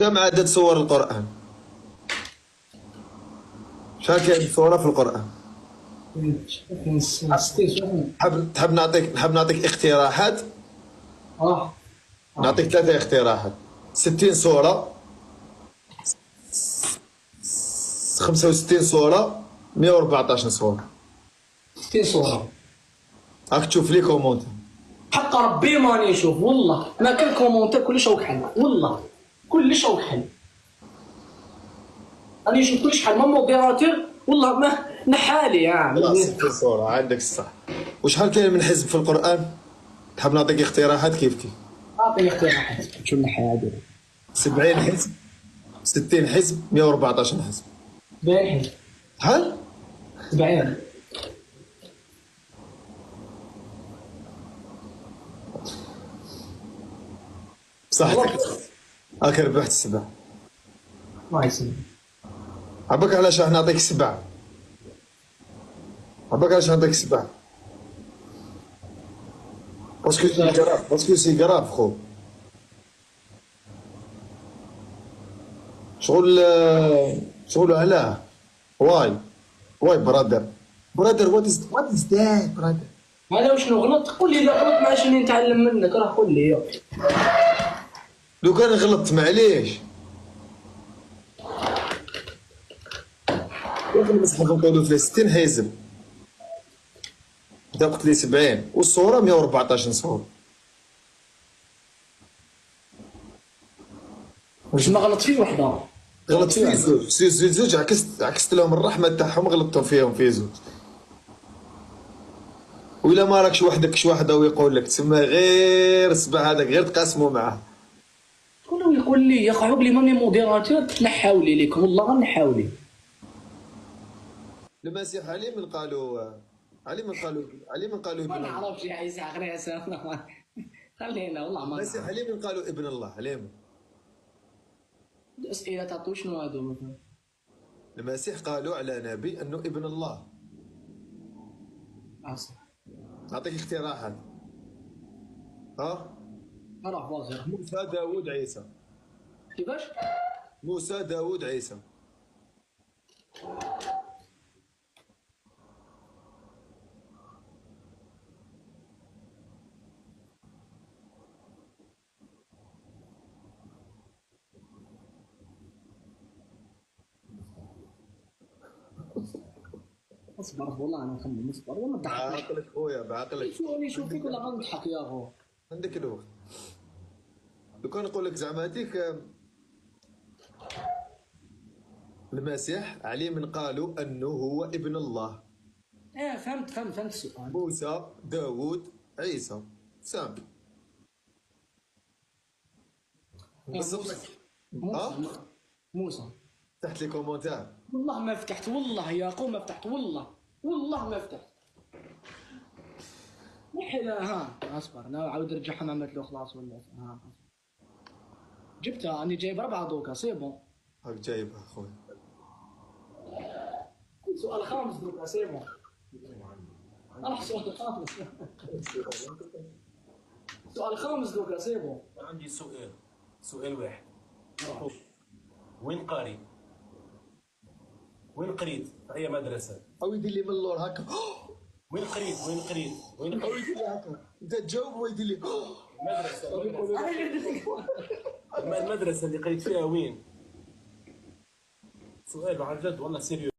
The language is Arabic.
كم عدد سور القرآن؟ شحال كاين سورة في القرآن؟ تحب نعطيك اقتراحات؟ اه نعطيك ثلاثة اقتراحات: 60 سورة، 65 سورة، 114 سورة. 60 صورة. راك تشوف لي كومونت. حق ربي ماني نشوف والله ما كان كومونتير كلش وكحل والله كلش وكحل. راني نشوف كلش حل ما موديراتور والله ما نحالي لا 60 سورة عندك الصح. وشحال كاين من حزب في القرآن؟ تحب نعطيك اقتراحات كيف؟ اعطيني اقتراحات شو نحي هذه. 70 حزب، 60 حزب، 114 حزب. 70 شحال؟ 70 بصحتك. هاك ربحت السبع. الله يسلمك. عباك علاش راح نعطيك سبع؟ عباك علاش نعطيك سبع؟ باسكو سي كراف خو. شغل علاه. واي برادر وات از ذات برادر. هذا وشنو غلط؟ قول لي اذا غلط معليش اني نتعلم منك راه قول لي. لو كان غلطت معليش. واخا المصحف نقولوا فيه 60 حزب، انت قلت لي 70 والصوره 114 صوره. واش ما غلط فيه وحده؟ غلط فيه زوج عكست لهم الرحمه تاعهم، غلطتهم فيهم في زوج. وإلا ما راكش وحدك كش واحده ويقول لك تسمى غير السبع هذاك غير تقاسموا معاه. كله يقول لي يا اخي بلي ماني موديراتور نحاولي لك والله غنحاولي. المسيح علي من قالوا ما نعرفش يا عيسى غريسه. خلينا والله ما المسيح نعرف. علي من قالوا ابن الله عليهم. الاسئله تعطوا شنو هادو مثلا؟ المسيح قالوا على نبي انه ابن الله. صح. نعطيك اقتراحات. ها؟ راح واضح. موسى داوود عيسى. كيفاش؟ موسى داوود عيسى. اصبر والله انا نخمم اصبر وما تضحكش. بعقلك خويا بعقلك. شوف فيك ولا غنضحك يا اخو. عندك الوقت. لو كان نقول لك زعما هذيك المسيح عليه من قالوا انه هو ابن الله. فهمت السؤال. موسى داوود عيسى سام. موسى موسى تحت لي كومونتير. والله ما فتحت والله يا اخو ما فتحت والله ما فتحت. لا ها اصبر انا عاود نرجعها ما عملت له خلاص ولا ها جبتها اني جايب 4 دوكا سي بون. هاك جايبها خويا. سؤال خامس دوكا سي بون. راح سؤال خامس. سؤال خامس دوكا سي بون. عندي سؤال واحد. وين قاري؟ وين قريت؟ في أي مدرسة؟ او يدير لي من اللور هكا. وين قريت؟ او يدير لي هكا انت تجاوب ويدير لي المدرسة اللي قريت فيها وين؟ سؤال عن جد والله سيريو.